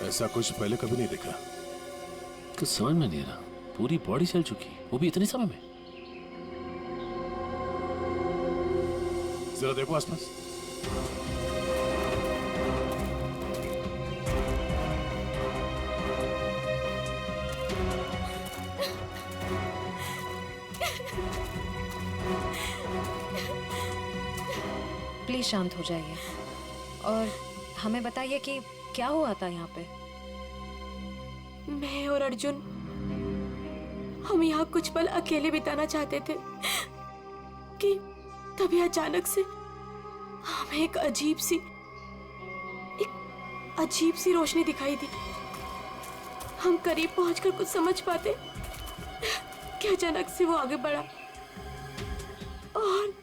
ऐसा कुछ पहले कभी नहीं देखा। कुछ समझ में नहीं आ रहा, पूरी बॉडी चल चुकी, वो भी इतने समय में। जरा देखो आसपास। प्लीज शांत हो जाइए और हमें बताइए कि क्या हुआ था यहाँ पे। मैं और अर्जुन हम यहाँ कुछ पल अकेले बिताना चाहते थे कि तभी अचानक से हमें एक अजीब सी रोशनी दिखाई दी। हम करीब पहुंचकर कुछ समझ पाते कि अचानक से वो आगे बढ़ा और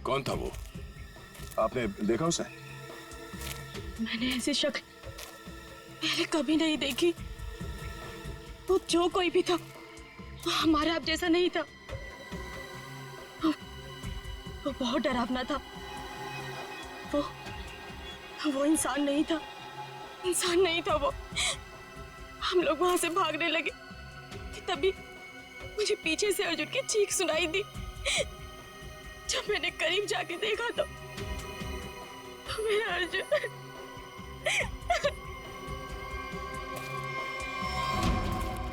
कौन था वो? आपने देखा उसे? मैंने ऐसी शक्ल पहले कभी नहीं देखी। वो जो कोई भी था वो हमारे आप जैसा नहीं था। वो बहुत डरावना था। वो इंसान नहीं था, इंसान नहीं था वो। हम लोग वहां से भागने लगे कि तभी मुझे पीछे से अर्जुन की चीख सुनाई दी। जब मैंने करीब जाके देखा तो मेरा अर्जुन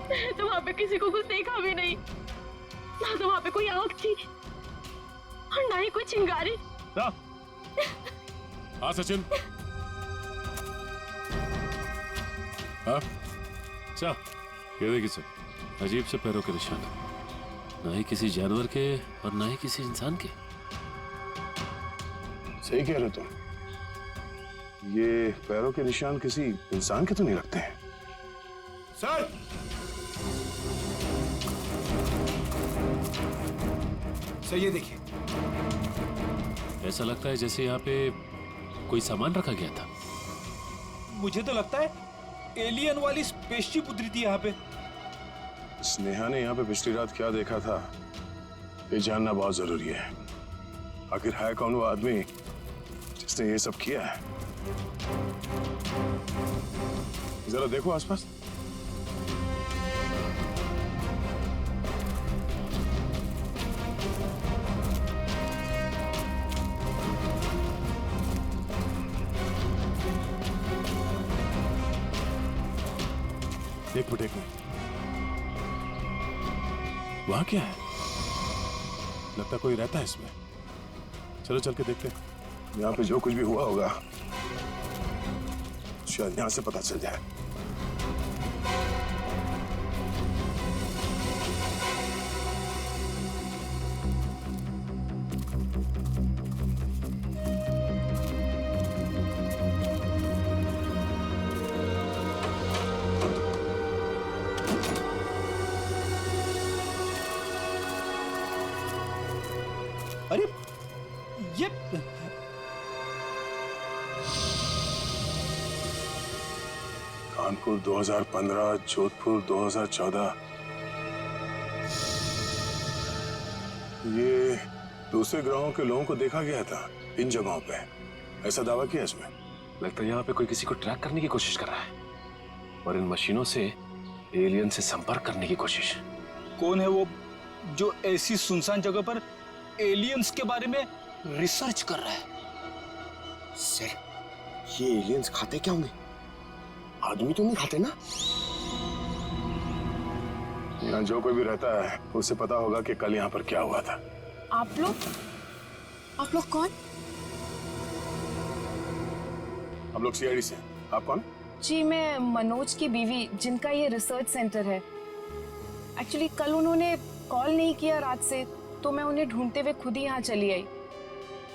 मैंने तो वहां पे किसी को कुछ देखा भी नहीं, ना तो वहां पे कोई आंख थी और ना ही कोई चिंगारी। हाँ सचिन, हाँ अच्छा, ये देखिए सर, अजीब से पैरों के निशान, ना ही किसी जानवर के और ना ही किसी इंसान के। सही कह रहे तुम, ये पैरों के निशान किसी इंसान के तो नहीं लगते हैं। सर, सर ये देखिए, ऐसा लगता है जैसे यहाँ पे कोई सामान रखा गया था। मुझे तो लगता है एलियन वाली स्पेसशिप उतरी थी यहाँ पे। स्नेहा ने यहाँ पे पिछली रात क्या देखा था, ये जानना बहुत जरूरी है। आखिर है कौन वो आदमी जिसने ये सब किया है? जरा देखो आसपास। एक मिनट वहां क्या है? लगता कोई रहता है इसमें। चलो चल के देखते हैं। यहाँ पे जो कुछ भी हुआ होगा शायद यहाँ से पता चल जाए। अरे ये कानपुर 2015, जोधपुर 2014। ये दूसरे ग्रहों के लोगों को देखा गया था इन जगहों पे, ऐसा दावा किया इसमें। लगता है यहाँ पे कोई किसी को ट्रैक करने की कोशिश कर रहा है और इन मशीनों से एलियन से संपर्क करने की कोशिश। कौन है वो जो ऐसी सुनसान जगह पर एलियंस के बारे में रिसर्च कर रहा है? सर, ये एलियंस खाते क्या होंगे? आदमी तो नहीं खाते ना? यहाँ जो कोई भी रहता है उसे पता होगा कि कल यहाँ पर क्या हुआ था। आप लोग कौन? हम लोग सीआईडी से। आप कौन? जी, मैं मनोज की बीवी, जिनका ये रिसर्च सेंटर है। एक्चुअली कल उन्होंने कॉल नहीं किया रात से, तो मैं उन्हें ढूंढते हुए खुद ही यहाँ चली आई।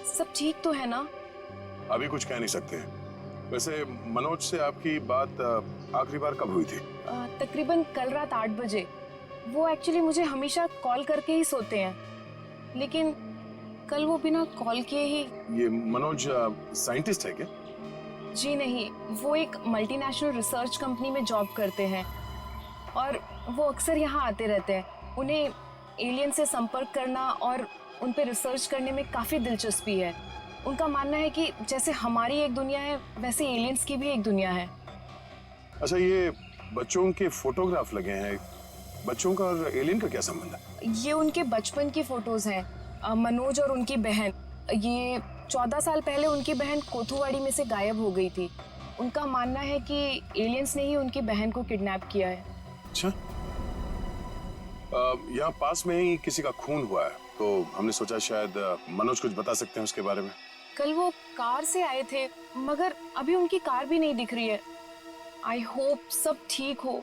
सब ठीक तो है ना? अभी कुछ कह नहीं सकते। वैसे मनोज से आपकी बात आखिरी बार कब हुई थी? तकरीबन कल रात 8 बजे। वो एक्चुअली मुझे हमेशा कॉल करके ही सोते हैं, लेकिन कल वो बिना कॉल किए ही। ये मनोज साइंटिस्ट है क्या? जी नहीं, वो एक मल्टीनेशनल रिसर्च कंपनी में जॉब करते हैं और वो अक्सर यहाँ आते रहते हैं। उन्हें एलियन से संपर्क करना और उन पे रिसर्च करने में काफी दिलचस्पी है। उनका मानना है कि जैसे हमारी एक दुनिया है वैसे एलियंस की भी एक दुनिया है। अच्छा, ये बच्चों के फोटोग्राफ लगे हैं, बच्चों का और एलियन का क्या संबंध है? ये उनके बचपन की फोटोज हैं, मनोज और उनकी बहन। ये 14 साल पहले उनकी बहन कोथुवाड़ी में से गायब हो गई थी। उनका मानना है कि एलियंस ने ही उनकी बहन को किडनैप किया है। अच्छा, यहाँ पास में ही किसी का खून हुआ है, तो हमने सोचा शायद मनोज कुछ बता सकते हैं उसके बारे में। कल वो कार से आए थे मगर अभी उनकी कार भी नहीं दिख रही है। आई होप सब ठीक हो।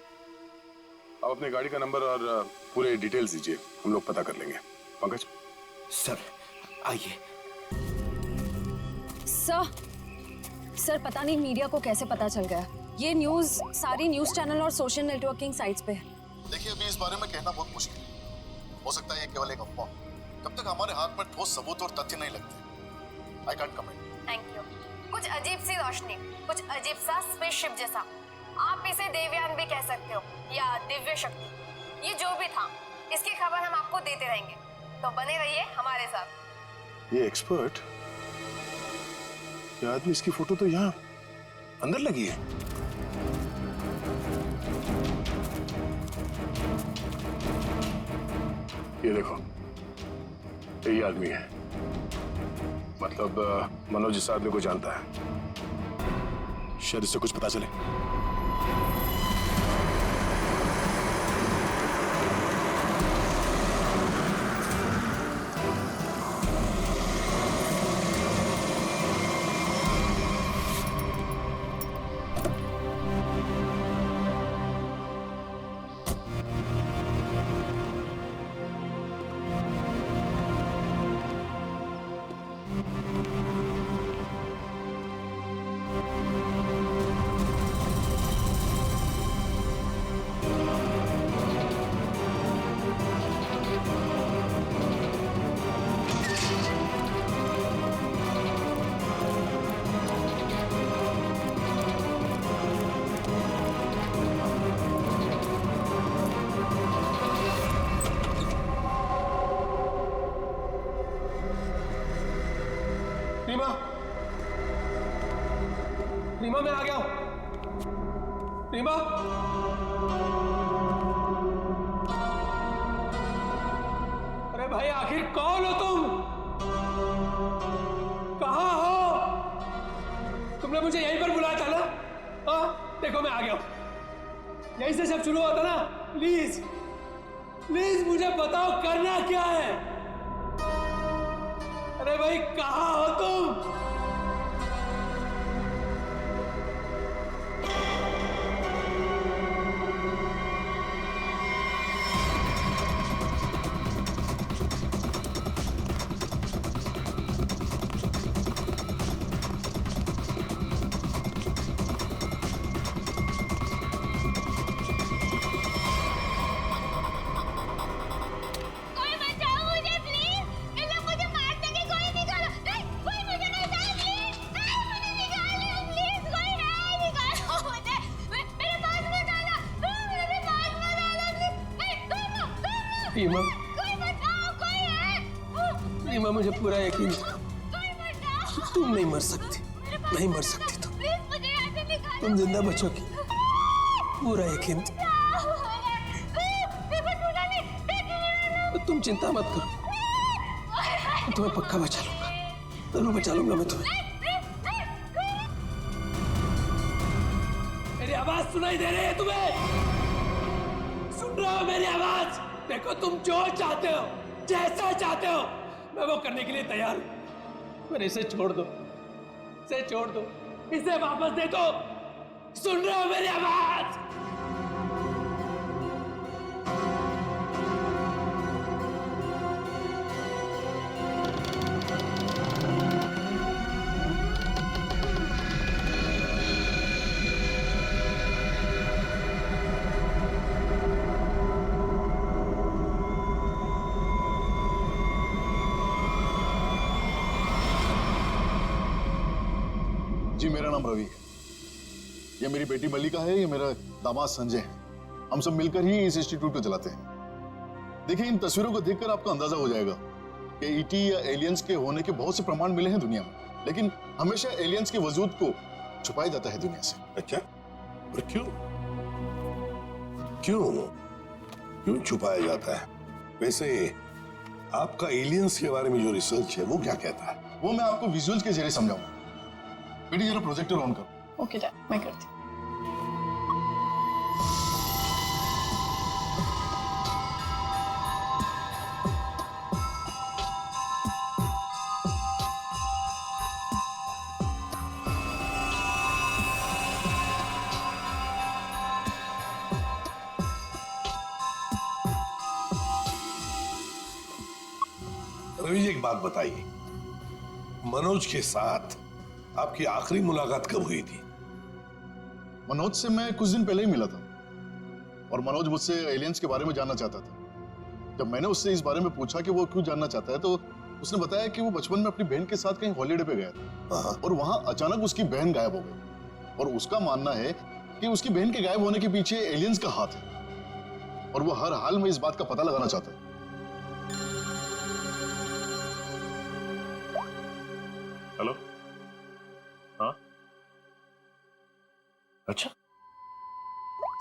आप अपने गाड़ी का नंबर और पूरे डिटेल्स दीजिए, हम लोग पता कर लेंगे। पंकज। सर आइए। सर पता नहीं मीडिया को कैसे पता चल गया। ये न्यूज़ सारी न्यूज़ चैनल और सोशल नेटवर्किंग साइट्स पे है। देखिए, अभी इस बारे में कहना बहुत मुश्किल है। हो सकता है ये केवल एक अफवाह। जब तक हमारे हाथ में ठोस सबूत और तथ्य नहीं लगते, I can't comment. Thank you. कुछ अजीब सी रोशनी, कुछ अजीब सा स्पेसशिप जैसा, आप इसे देवयान भी कह सकते हो या दिव्य शक्ति। ये जो भी था, इसकी खबर हम आपको देते रहेंगे, तो बने रहिए हमारे साथ। ये एक्सपर्ट, ये आदमी, इसकी फोटो तो यहाँ अंदर लगी है। ये देखो, यही आदमी है। मतलब मनोज इस आदमी को जानता है। शायद इससे कुछ पता चले। रीमा, रीमा मैं आ गया हूं। रीमा, अरे भाई आखिर कौन हो तुम? कहां हो? तुमने मुझे यहीं पर बुलाया था ना? हाँ, देखो मैं आ गया हूं। यहीं से सब शुरू होता ना। प्लीज प्लीज मुझे बताओ करना क्या है? अरे भाई कहां हो तुम? रीमा, रीमा मुझे पूरा यकीन था तुम नहीं मर सकती, नहीं मर सकती तुम जिंदा बचोगी, पूरा यकीन था। तो तुम चिंता मत करो, मैं तुम्हें पक्का बचा लूंगा, जरूर बचा लूंगा मैं तुम्हें। मेरी आवाज सुनाई दे रही है तुम्हें? सुन रहे हो मेरी आवाज? देखो तुम जो चाहते हो, जैसा चाहते हो, मैं वो करने के लिए तैयार हूं। पर इसे छोड़ दो, इसे छोड़ दो, इसे वापस दे दो। सुन रहे हो मेरी आवाज? जी मेरा नाम रवि है, ये मेरी बेटी मल्लिका है, ये मेरा दामाद संजय है। हम सब मिलकर ही इस इंस्टीट्यूट को चलाते हैं। देखिए इन तस्वीरों को देखकर आपको अंदाजा हो जाएगा कि ईटी या एलियंस के होने के बहुत से प्रमाण मिले हैं दुनिया में। लेकिन हमेशा एलियंस के वजूद को छुपाया जाता है दुनिया से। अच्छा, और क्यों क्यों क्यों छुपाया जाता है? वैसे आपका एलियंस के बारे में जो रिसर्च है वो क्या कहता है? वो मैं आपको विजुअल्स के जरिए समझाऊंगा। बेटी जरा प्रोजेक्टर ऑन करो। ओके डैड, मैं करती हूँ। रवि जी, एक बात बताइए, मनोज के साथ आपकी आखिरी मुलाकात कब हुई थी? मनोज से मैं कुछ दिन पहले ही मिला था और मनोज मुझसे एलियंस के बारे में जानना चाहता था। जब मैंने उससे इस बारे में पूछा कि वो क्यों जानना चाहता है, तो उसने बताया कि वो बचपन में अपनी बहन के साथ कहीं हॉलीडे पे गया था और वहां अचानक उसकी बहन गायब हो गई और उसका मानना है कि उसकी बहन के गायब होने के पीछे एलियंस का हाथ है और वो हर हाल में इस बात का पता लगाना चाहता है। हेलो, हाँ, अच्छा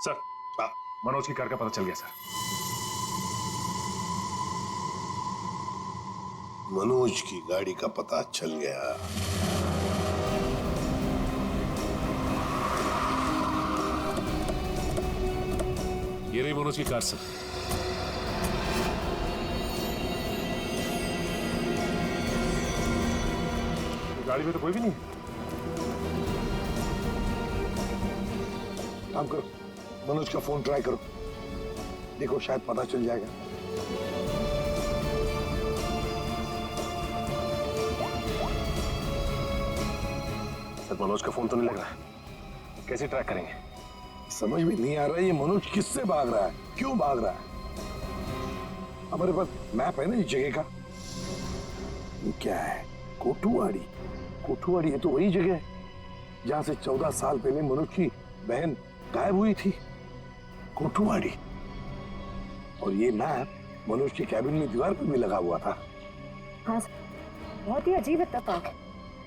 सर, मनोज की कार का पता चल गया सर। मनोज की गाड़ी का पता चल गया। ये रही मनोज की कार सर। गाड़ी में तो कोई भी नहीं है। काम करो, मनोज का फोन ट्राई करो, देखो शायद पता चल जाएगा। सर, मनोज का फोन तो नहीं लग रहा है, कैसे ट्रैक करेंगे? समझ में नहीं आ रहा है ये मनोज किससे भाग रहा है, क्यों भाग रहा है? हमारे पास मैप है ना इस जगह का। ये क्या है? कोठुवाड़ी। कोठुवाड़ी है तो वही जगह है जहां से 14 साल पहले मनोज की बहन गायब हुई थी। कोठुवाड़ी। और ये मैप मनोज के कैबिन में दीवार पर भी लगा हुआ था। हाँ सर, बहुत ही अजीब इत्तेफाक।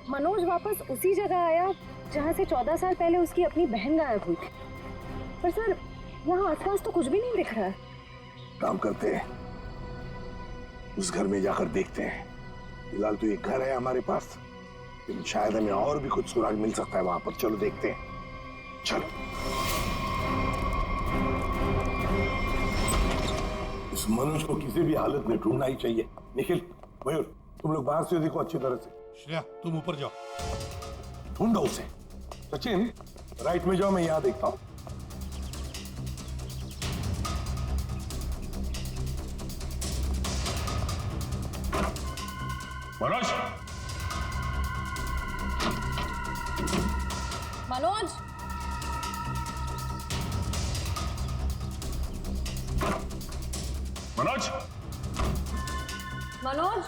मनोज वापस उसी जगह आया जहाँ से 14 साल पहले उसकी अपनी बहन गायब हुई थी। पर सर, यहाँ आसपास तो कुछ भी नहीं दिख रहा है। काम करते हैं, उस घर में जाकर देखते हैं। फिलहाल तो ये घर है हमारे पास, लेकिन शायद हमें और भी कुछ सुराग मिल सकता है वहां पर। चलो देखते हैं, चलो। इस मनोज को किसी भी हालत में ढूंढना ही चाहिए। निखिल, मयूर, तुम लोग बाहर से देखो अच्छी तरह से। श्रेया, तुम ऊपर जाओ, ढूंढो उसे। सचिन, राइट में जाओ, मैं यहां देखता हूं। मनोज, मनोज, मनोज, मनोज,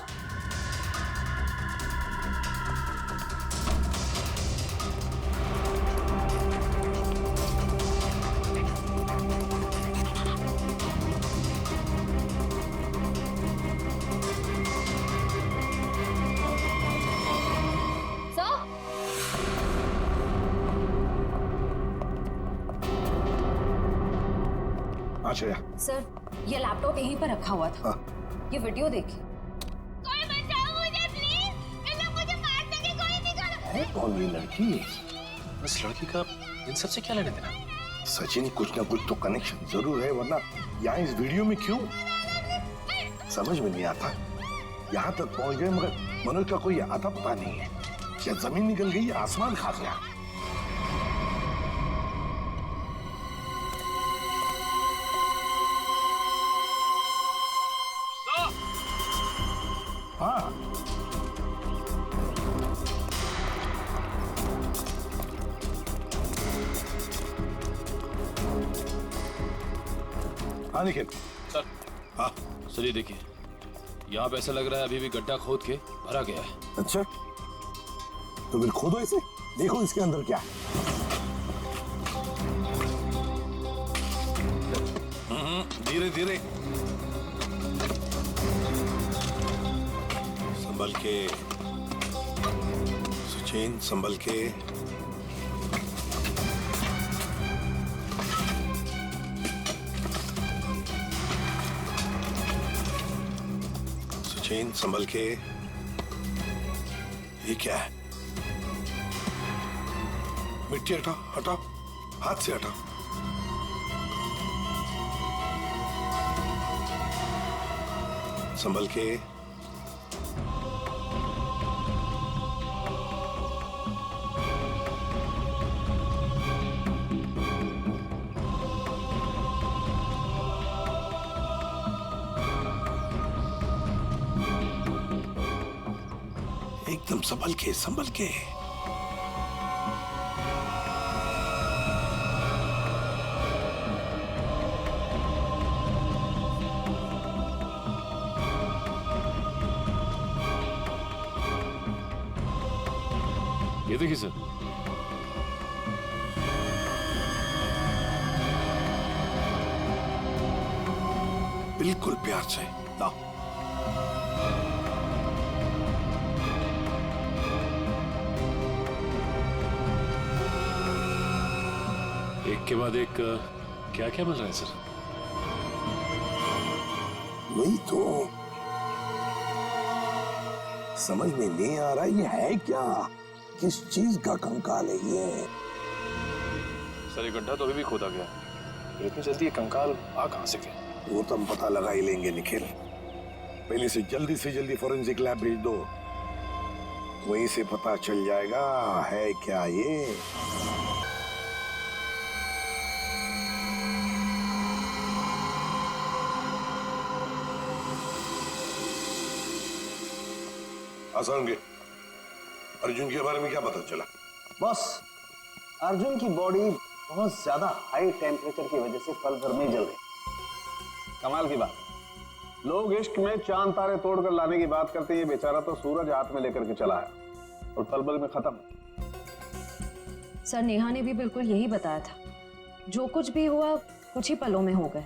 श्रेया, सर, ये लैपटॉप यहीं पर रखा हुआ था। ये वीडियो देखिए। कोई बचाओ मुझे प्लीज, इन लोग मुझे मारने की कोई निकालो। है कौन ये लड़की? इस लड़की का इन सब से क्या लेना देना? सचिन, कुछ ना कुछ तो कनेक्शन जरूर है, वरना यहाँ इस वीडियो में क्यों? समझ में नहीं आता। यहाँ तक पहुंच गए मगर मनोज का कोई आता पता नहीं है। क्या जमीन निकल गई या आसमान खा गया? हाँ, हाँ निखिल। सर, हाँ सर ये देखिए, यहाँ पे ऐसा लग रहा है अभी भी गड्ढा खोद के भरा गया है। अच्छा, तो फिर खोदो इसे, देखो इसके अंदर क्या है। धीरे धीरे, संभल के, सचिन संभल के। सचिन संभल के। ये क्या है? मिट्टी हटा, हटा, हाथ से हटा। संभल के। एकदम संभल के, संभल के। ये देखिए सर। बिल्कुल प्यार से लाओ। एक के बाद एक क्या क्या मिल रहा है सर? वही तो समझ में नहीं आ रहा ये है क्या, किस चीज का कंकाल है ये? सर ये गड्ढा तो अभी भी खोदा गया, इतनी जल्दी ये कंकाल आ कहां से गए? वो तो हम पता लगा ही लेंगे निखिल। पहले से जल्दी फोरेंसिक लैब भेज दो, वहीं से पता चल जाएगा है क्या ये। आसान के अर्जुन के बारे में क्या पता चला? बॉस, अर्जुन की बॉडी बहुत ज्यादा हाई टेम्परेचर की वजह से पल भर में जल गई। कमाल की बात, लोग इश्क में चांद तारे तोड़कर लाने की बात करते हैं, ये बेचारा तो सूरज हाथ में लेकर के चला है और पल भर में खत्म। सर नेहा ने भी बिल्कुल यही बताया था, जो कुछ भी हुआ कुछ ही पलों में हो गए।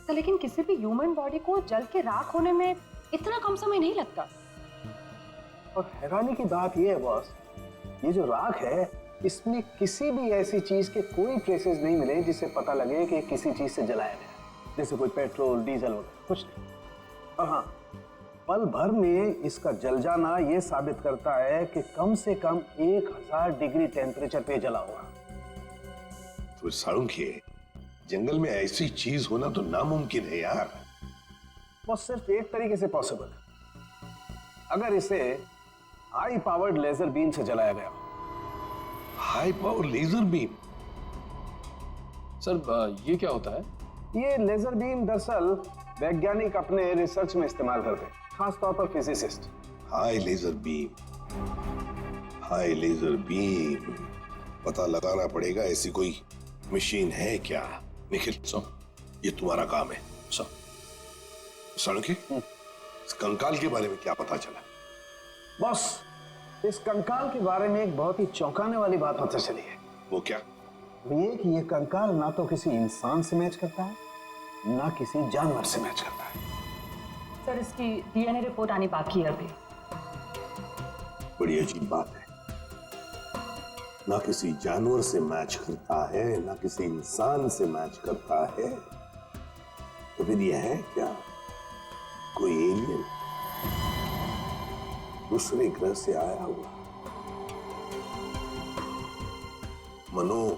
तो लेकिन किसी भी ह्यूमन बॉडी को जल के राख होने में इतना कम समय नहीं लगता। और हैरानी की बात यह है बॉस, ये जो राख है इसमें किसी भी ऐसी चीज के कोई ट्रेसेस नहीं मिले जिससे पता लगे कि किसी चीज से जलाया गया, जैसे कोई पेट्रोल डीजल वगैरह कुछ नहीं। और हाँ, पल भर में इसका जल जाना यह साबित करता है कि कम से कम 1000 डिग्री टेम्परेचर पे जला हुआ। तो साळुंखे, जंगल में ऐसी चीज होना तो नामुमकिन है यार। वो सिर्फ एक तरीके से पॉसिबल है, अगर इसे हाई पावर्ड लेजर बीम से जलाया गया। High power laser beam? Sir ये क्या होता है? ये लेजर बीम दरअसल वैज्ञानिक अपने रिसर्च में इस्तेमाल करते हैं, खासतौर पर physicist. High laser beam, high laser beam, पता लगाना पड़ेगा ऐसी कोई मशीन है क्या। निखिल, ये तुम्हारा काम है। साळुंखे, इस कंकाल के बारे में क्या पता चला? बॉस, इस कंकाल के बारे में एक बहुत ही चौंकाने वाली बात पता चली है। वो क्या? वो ये कि ये कंकाल ना तो किसी इंसान से मैच करता है, ना किसी जानवर से मैच करता है। सर इसकी डीएनए रिपोर्ट आनी बाकी है अभी। बड़ी अजीब बात है, ना किसी जानवर से मैच करता है, ना किसी इंसान से मैच करता है। तो फिर यह है क्या, कोई एलियन दूसरे ग्रह से आया हुआ? मनोज,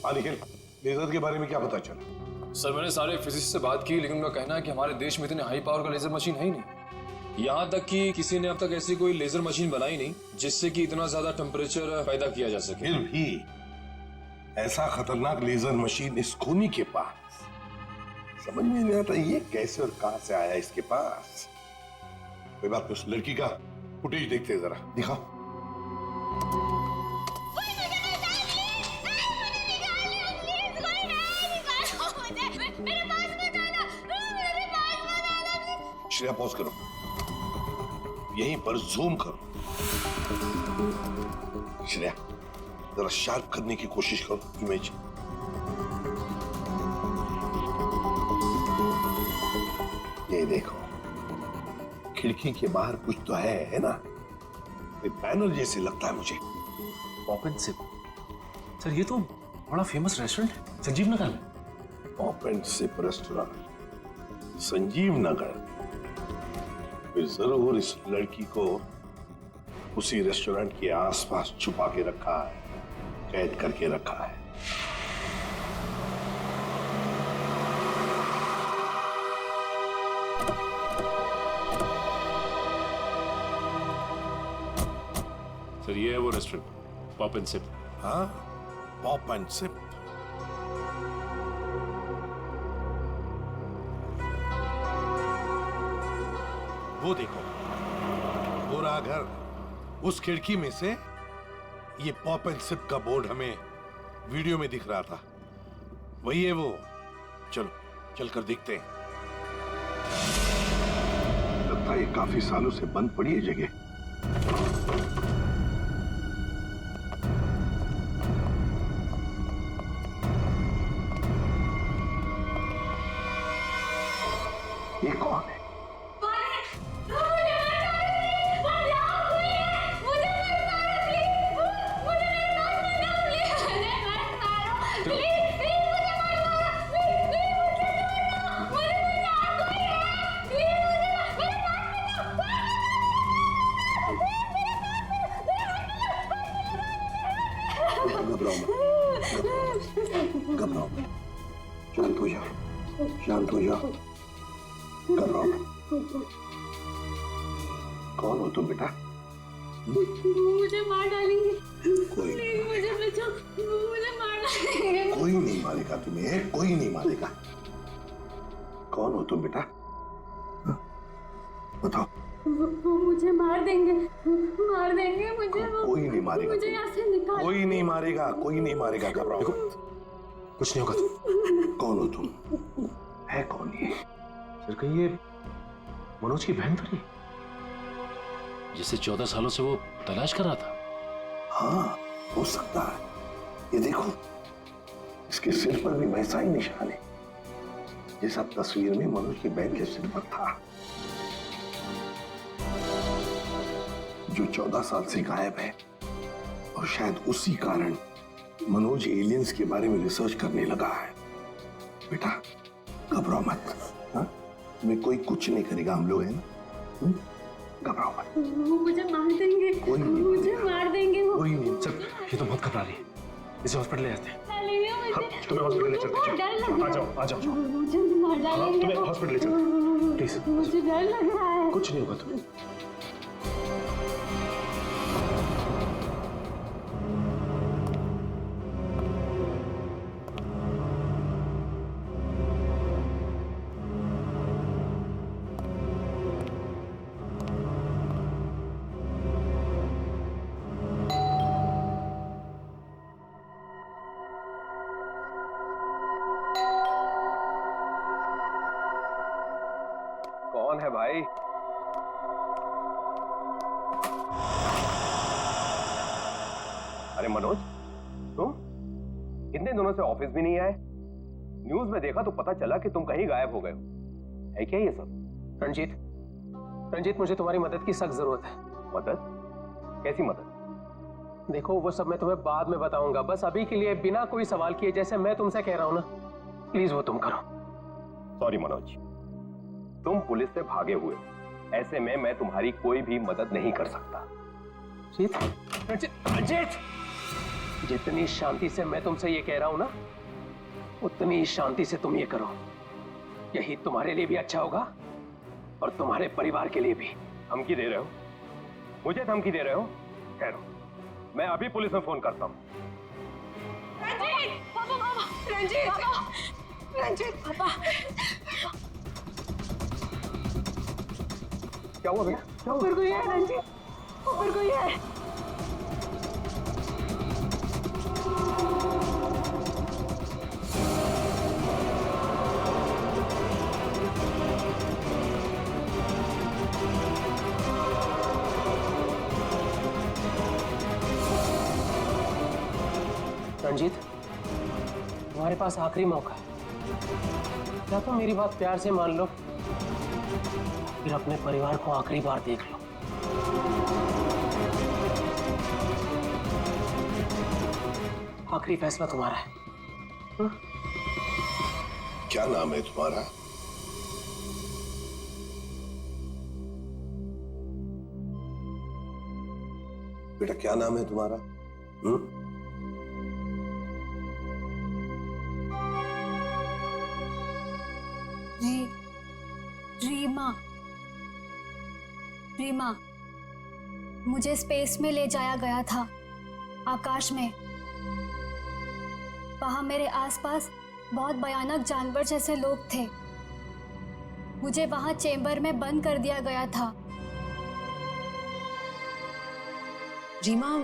निखिल, लेजर के बारे में क्या पता चला? सर मैंने सारे फिजिसिस्ट से बात की, लेकिन उनका कहना है कि हमारे देश में इतने हाई पावर का लेजर मशीन है ही नहीं। यहाँ तक कि किसी ने अब तक ऐसी कोई लेजर मशीन बनाई नहीं जिससे कि इतना ज्यादा टेम्परेचर पैदा किया जा सके। फिर भी ऐसा खतरनाक लेजर मशीन इस खूनी के पास, समझ में नहीं आता ये कैसे और कहां से आया इसके पास। कोई बात नहीं, उस लड़की का फुटेज देखते हैं, जरा दिखाओ। श्रेया पॉज करो, यहीं पर जूम करो। श्रेया जरा शार्प करने की कोशिश करो इमेज। ये देखो खिड़की के बाहर कुछ तो है ना? बैनर जैसे लगता है मुझे। Pop and SIP. सर ये तो बड़ा फेमस रेस्टोरेंट है, संजीव नगर में। Pop and sip restaurant, Sanjeev Nagar. फिर जरूर इस लड़की को उसी रेस्टोरेंट के आसपास छुपा के रखा है, कैद करके रखा है। सर ये है वो रेस्टोरेंट, पॉप एंड सिप। हाँ, पॉप एंड सिप। वो देखो, पूरा घर, उस खिड़की में से ये पॉप एंड सिप का बोर्ड हमें वीडियो में दिख रहा था। वही है वो। चलो चलकर देखते हैं। लगता है ये काफी सालों से बंद पड़ी है जगह। ये कौन है? घबराओ मत, शांत हो जाओ, शांत हो जाओ, घबराओ मत। कौन हो तुम बेटा? मुझे मार डालेंगे। कोई नहीं, मुझे बचाओ, मुझे मार डालेंगे। कोई नहीं मारेगा तुम्हें, कोई नहीं मारेगा। कौन हो तुम बेटा? बताओ। वो मुझे मार देंगे, मार देंगे मुझे। कोई नहीं मारेगा, मुझे यहाँ से निकाल। कोई नहीं मारेगा, कोई नहीं मारेगा। घबराओ, कुछ नहीं होगा तुम। कौन हो तुम? है कौन ये? सर कहीं ये मनोज की बहन तो नहीं, जिसे 14 सालों से वो तलाश कर रहा था? हाँ, हो सकता है। ये देखो, इसके सिर पर भी वैसा ही निशान है जैसा तस्वीर में मनोज की बहन के सिर पर था, जो 14 साल से गायब है। और शायद उसी कारण मनोज एलियंस के बारे में रिसर्च करने लगा है। बेटा घबराओ मत, हाँ? तुम्हें कोई कुछ नहीं करेगा, हम लोग हैं ना। घबराओ मत। वो मुझे मार देंगे, कोई नहीं, मुझे मार देंगे वो। कोई नहीं। सर ये तो बहुत घबरा रही है, इसे हॉस्पिटल ले जाते हैं। तुम्हें हॉस्पिटल ले चलते हैं। आ जाओ आ जाओ। मुझे मार डालेंगे। तुम्हें हॉस्पिटल ले चलते हैं, प्लीज। मुझे डर लग रहा है। कुछ नहीं होगा तुम्हें। कौन है भाई? अरे मनोज, तुम इतने दिनों से ऑफिस भी नहीं आए। न्यूज में देखा तो पता चला कि तुम कहीं गायब हो गए हो। है क्या ये सब? रंजीत, मुझे तुम्हारी मदद की सख्त जरूरत है। मदद? कैसी मदद? देखो वो सब मैं तुम्हें बाद में बताऊंगा, बस अभी के लिए बिना कोई सवाल किए जैसे मैं तुमसे कह रहा हूं ना, प्लीज वो तुम करो। सॉरी मनोज, तुम पुलिस से भागे हुए, ऐसे में मैं तुम्हारी कोई भी मदद नहीं कर सकता। रंजीत, जितनी शांति से मैं तुमसे ये कह रहा हूं ना, उतनी शांति से तुम ये करो। यही तुम्हारे लिए भी अच्छा होगा और तुम्हारे परिवार के लिए भी। धमकी दे रहे हो? मुझे धमकी दे रहे हो? ठहरो, मैं अभी पुलिस में फोन करता हूँ। रंजीत, पापा, रंजीत, रंजीत, पापा। क्या हुआ बेटा? ऊपर कोई है रंजीत, ऊपर कोई है। रंजीत, तुम्हारे पास आखिरी मौका है, या तो मेरी बात प्यार से मान लो फिर अपने परिवार को आखिरी बार देख लो। आखिरी फैसला तुम्हारा है। क्या नाम है तुम्हारा? बेटा क्या नाम है तुम्हारा? रीमा। रीमा, मुझे स्पेस में ले जाया गया था, आकाश में। वहां मेरे आसपास बहुत भयानक जानवर जैसे लोग थे। मुझे वहां चेंबर में बंद कर दिया गया था। रीमा,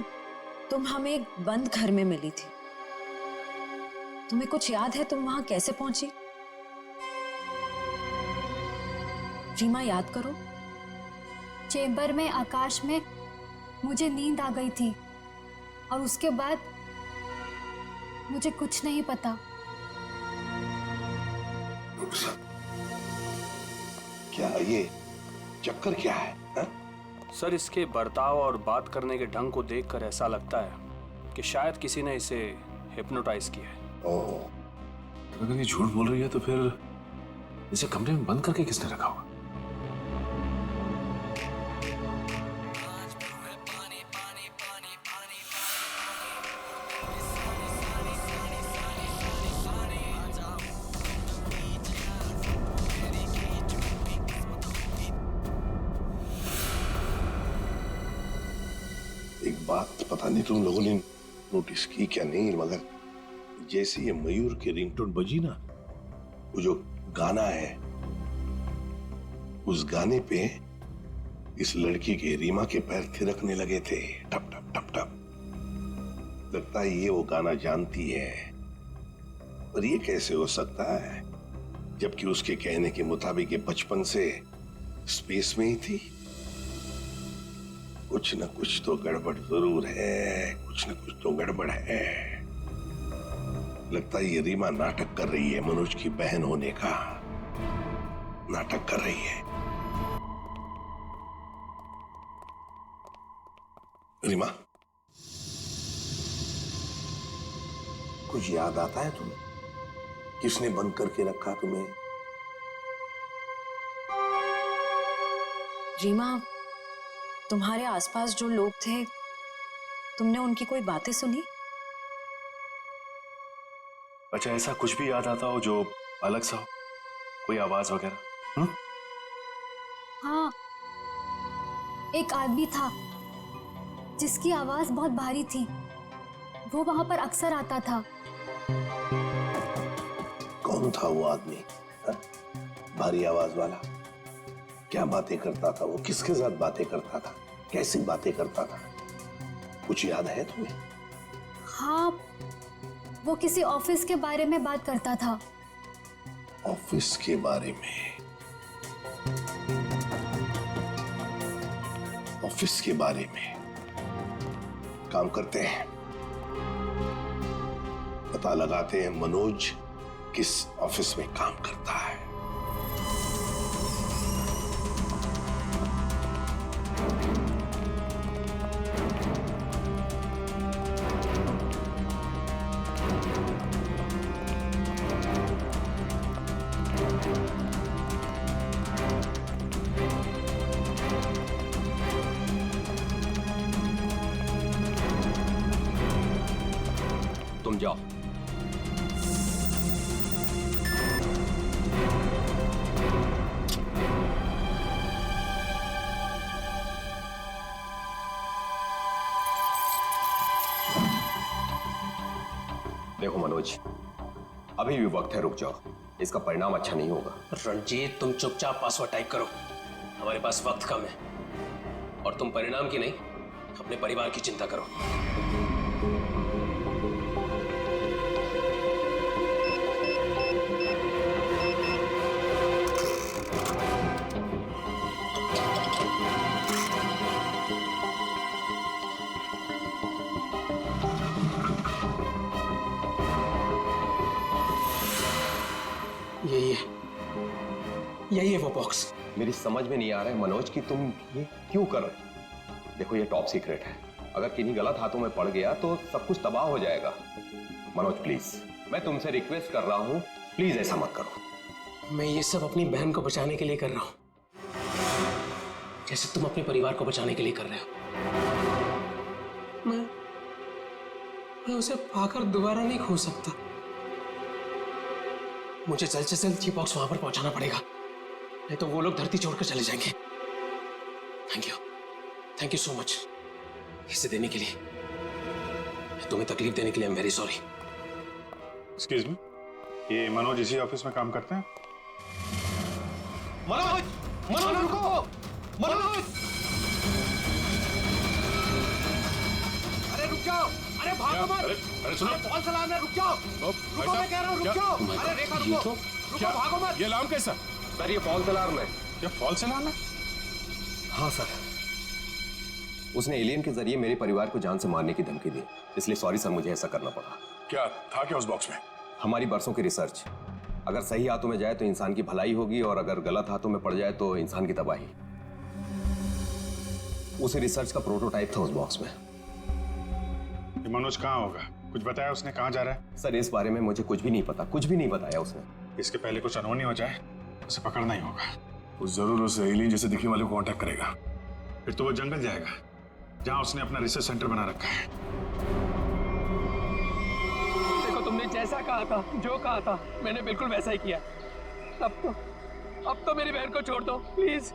तुम हमें एक बंद घर में मिली थी। तुम्हें कुछ याद है तुम वहां कैसे पहुंची? रीमा, याद करो। चेंबर में आकाश में मुझे नींद आ गई थी और उसके बाद मुझे कुछ नहीं पता। क्या ये चक्कर क्या है हा? सर, इसके बर्ताव और बात करने के ढंग को देखकर ऐसा लगता है कि शायद किसी ने इसे हिप्नोटाइज किया है। ओह। अगर ये झूठ बोल रही है तो फिर इसे कमरे में बंद करके किसने रखा होगा? एक बात पता नहीं तुम लोगों ने नोटिस की क्या नहीं, मगर जैसे ये मयूर की रिंगटोन बजी ना, वो जो गाना है, उस गाने पे इस लड़की के रीमा के पैर थिरकने लगे थे, टप टप टप टप। लगता है ये वो गाना जानती है, पर ये कैसे हो सकता है जबकि उसके कहने के मुताबिक ये बचपन से स्पेस में ही थी। कुछ न कुछ तो गड़बड़ जरूर है, कुछ न कुछ तो गड़बड़ है। लगता है ये रीमा नाटक कर रही है, मनोज की बहन होने का नाटक कर रही है। रीमा, कुछ याद आता है तुम्हें? किसने बंद करके रखा तुम्हें? रीमा, तुम्हारे आसपास जो लोग थे, तुमने उनकी कोई बातें सुनी? अच्छा, ऐसा कुछ भी याद आता हो जो अलग सा हो, कोई आवाज वगैरह? हाँ, एक आदमी था जिसकी आवाज बहुत भारी थी। वो वहां पर अक्सर आता था। कौन था वो आदमी? भारी आवाज वाला? क्या बातें करता था वो? किसके साथ बातें करता था? कैसी बातें करता था? कुछ याद है तुम्हें? हाँ, वो किसी ऑफिस के बारे में बात करता था। ऑफिस के बारे में? ऑफिस के बारे में? काम करते हैं, पता लगाते हैं मनोज किस ऑफिस में काम करता है। तुम जाओ। देखो मनोज, अभी भी वक्त है, रुक जाओ, इसका परिणाम अच्छा नहीं होगा। रंजीत, तुम चुपचाप पासवर्ड टाइप करो, हमारे पास वक्त कम है। और तुम परिणाम की नहीं, अपने परिवार की चिंता करो। यही है वो बॉक्स। मेरी समझ में नहीं आ रहा है मनोज कि तुम ये क्यों कर रहे हो। देखो ये टॉप सीक्रेट है, अगर किन्हीं गलत हाथों में पड़ गया तो सब कुछ तबाह हो जाएगा। मनोज प्लीज, मैं तुमसे रिक्वेस्ट कर रहा हूं, प्लीज ऐसा मत करो। मैं ये सब अपनी बहन को बचाने के लिए कर रहा हूं, जैसे तुम अपने परिवार को बचाने के लिए कर रहे हो। मैं उसे पाकर दोबारा नहीं खो सकता। मुझे जल्द से जल्द ये बॉक्स वहां पर पहुंचाना पड़ेगा, नहीं तो वो लोग धरती छोड़कर चले जाएंगे। थैंक यू सो मच इसे देने के लिए, तुम्हें तकलीफ देने के लिए। I am very sorry. Excuse me, ये मनोज इसी ऑफिस में काम करते हैं? मनोज, मनोज रुको, मनोज! अरे रुक जाओ, अरे भागो मत! अरे सुनो, फॉल्स अलार्म है, रुक जाओ! रुको, मैं कह रहा हूँ रुक जाओ! अरे रेखा रुको, रुको, भागो मत! ये अलार्म कैसा? सर ये फॉल्स अलार्म है। ये फॉल्स अलार्म है? हाँ सर, उसने एलियन के जरिए मेरे परिवार को जान से मारने की धमकी दी, इसलिए सॉरी सर, मुझे ऐसा करना पड़ा। क्या था क्या उस बॉक्स में? हमारी बरसों की रिसर्च, अगर सही हाथों में जाए तो इंसान की भलाई होगी और अगर गलत हाथों में पड़ जाए तो इंसान की तबाही। उसी रिसर्च का प्रोटोटाइप था उस बॉक्स में। ये मनोज कहाँ होगा? कुछ बताया उसने कहाँ जा रहा है? सर इस बारे में मुझे कुछ भी नहीं पता, कुछ भी नहीं बताया उसने। इसके पहले कुछ अनहोनी हो जाए, उसे पकड़ना ही होगा। वो जरूर उस एलियन जैसे दिखने वाले को कांटेक्ट करेगा। फिर तो वो जंगल जाएगा जहाँ उसने अपना रिसर्च सेंटर बना रखा है। देखो तुमने जैसा कहा था, जो कहा था, मैंने बिल्कुल वैसा ही किया। अब तो मेरी बहन को छोड़ दो प्लीज।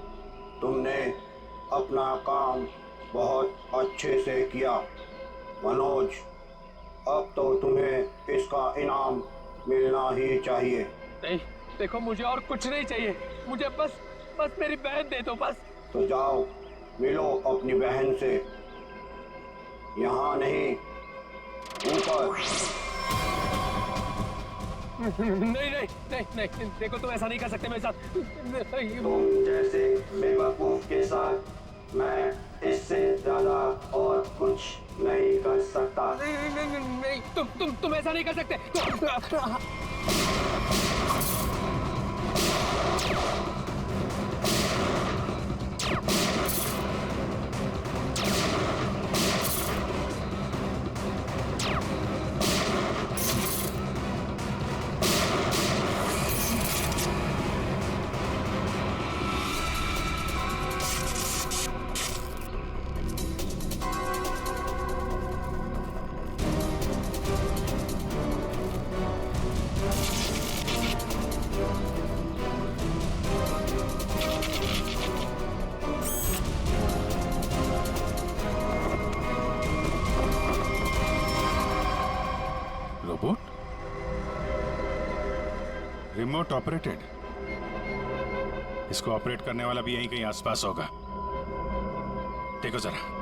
तुमने अपना काम बहुत अच्छे से किया मनोज, अब तो तुम्हें इसका इनाम मिलना ही चाहिए। नहीं, देखो मुझे और कुछ नहीं चाहिए, मुझे बस मेरी बहन दे दो बस। तो जाओ मिलो अपनी बहन से, यहाँ नहीं ऊपर। नहीं, देखो तुम ऐसा नहीं कर सकते मेरे साथ। तुम जैसे बेवकूफ के साथ मैं इससे ज्यादा और कुछ नहीं कर सकता। नहीं, तुम ऐसा नहीं कर सकते। Remote operated? इसको ऑपरेट करने वाला भी यहीं कहीं आसपास होगा। देखो जरा।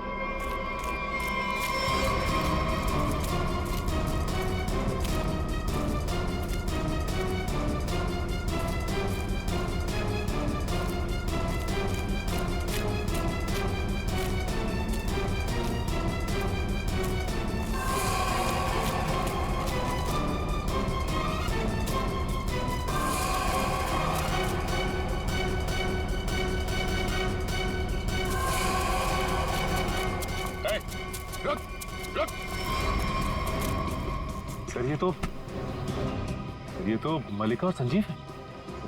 ये तो मल्लिका और संजीव है,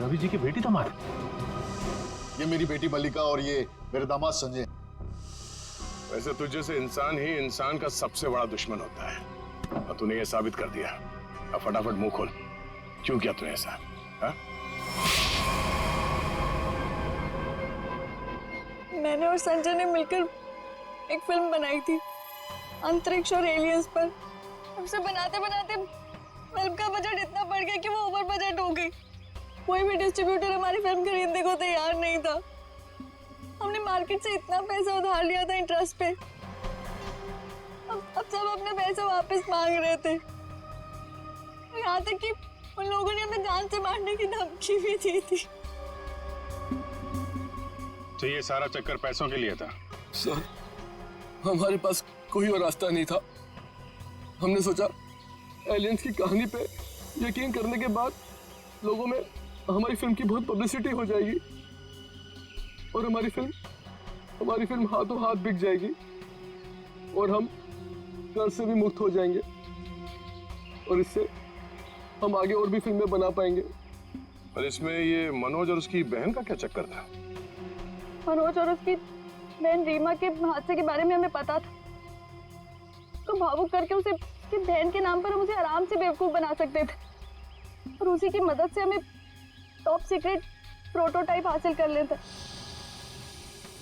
रवि जी की बेटी दामाद। ये मेरी बेटी मल्लिका और ये मेरे दामाद संजय। वैसे तुझे से इंसान ही इंसान का सबसे बड़ा दुश्मन होता है और तूने ये साबित कर दिया। अब फटाफट मुंह खोल, क्यों किया तूने ऐसा? हा? मैंने और संजय ने मिलकर एक फिल्म बनाई थी अंतरिक्ष और एलियंस पर। उसे बनाते बनाते फिल्म का बजट इतना बढ़ गया कि वो ओवर बजट हो गई। कोई भी डिस्ट्रीब्यूटर हमारी फिल्म खरीदने को तैयार नहीं था। हमने मार्केट से इतना पैसा उधार लिया था इंटरेस्ट पे। अब सब अपने पैसे वापस मांग रहे थे। यहाँ तक कि उन लोगों ने हमें जान से मारने की धमकी भी दी थी। तो ये सारा चक्कर पैसों के लिए था? सर, हमारे पास कोई और रास्ता नहीं था। हमने सोचा एलियंस की कहानी पे यकीन करने के बाद लोगों में हमारी फिल्म की बहुत पब्लिसिटी हो जाएगी, और हमारी फिल्म हाथों हाथ बिक जाएगी और हम कर्ज से भी मुक्त हो जाएंगे और इससे हम आगे और भी फिल्में बना पाएंगे। पर इसमें ये मनोज और उसकी बहन का क्या चक्कर था? मनोज और उसकी बहन रीमा के हादसे के बारे में हमें पता था, तो भावुक करके उसे उसकी बहन के नाम पर हम उसे आराम से बेवकूफ बना सकते थे और उसी की मदद से हमें टॉप सीक्रेट प्रोटोटाइप हासिल कर लेते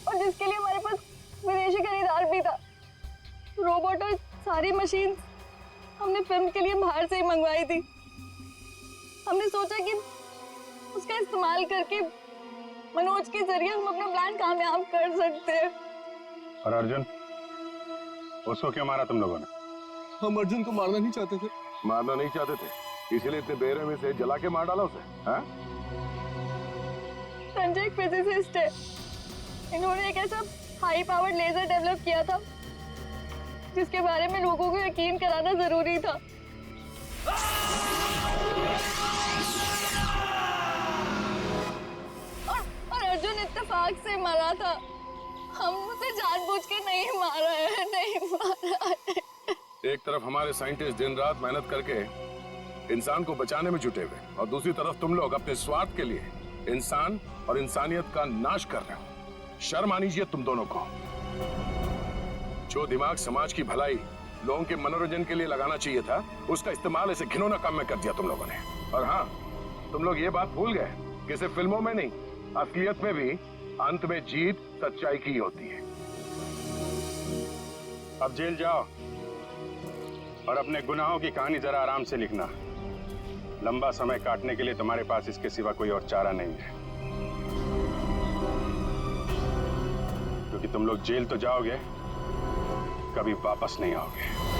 और जिसके लिए हमारे पास विदेशी खरीदार भी था। रोबोट और सारी मशीन हमने फिल्म के लिए बाहर से ही मंगवाई थी। हमने सोचा कि उसका इस्तेमाल करके मनोज के जरिए हम अपना प्लान कामयाब कर सकते हैं। और अर्जुन, उसको क्यों मारा तुम लोगों ने? हम अर्जुन को मारना नहीं चाहते थे। मारना नहीं चाहते थे, इसलिए इतने बेरहमी से जला के मार डाला उसे, हाँ? संजय एक फिजिसिस्ट है, इन्होंने एक ऐसा हाई पावर्ड लेजर डेवलप किया था जिसके बारे में लोगों को यकीन कराना जरूरी था। और अर्जुन इत्तेफाक से मरा था, हम उसे जानबूझ के नहीं मारा है। एक तरफ हमारे साइंटिस्ट दिन रात मेहनत करके इंसान को बचाने में जुटे हुए और दूसरी तरफ तुम लोग अपने स्वार्थ के लिए इंसान और इंसानियत का नाश कर रहे हो। शर्म आनी चाहिए तुम दोनों को। जो दिमाग समाज की भलाई, लोगों के मनोरंजन के लिए लगाना चाहिए था, उसका इस्तेमाल ऐसे घिनौना काम में कर दिया तुम लोगों ने। और हाँ, तुम लोग ये बात भूल गए कि सिर्फ फिल्मों में नहीं, असलियत में भी अंत में जीत सच्चाई की होती है। अब जेल जाओ और अपने गुनाहों की कहानी जरा आराम से लिखना। लंबा समय काटने के लिए तुम्हारे पास इसके सिवा कोई और चारा नहीं है, क्योंकि तुम लोग जेल तो जाओगे, कभी वापस नहीं आओगे।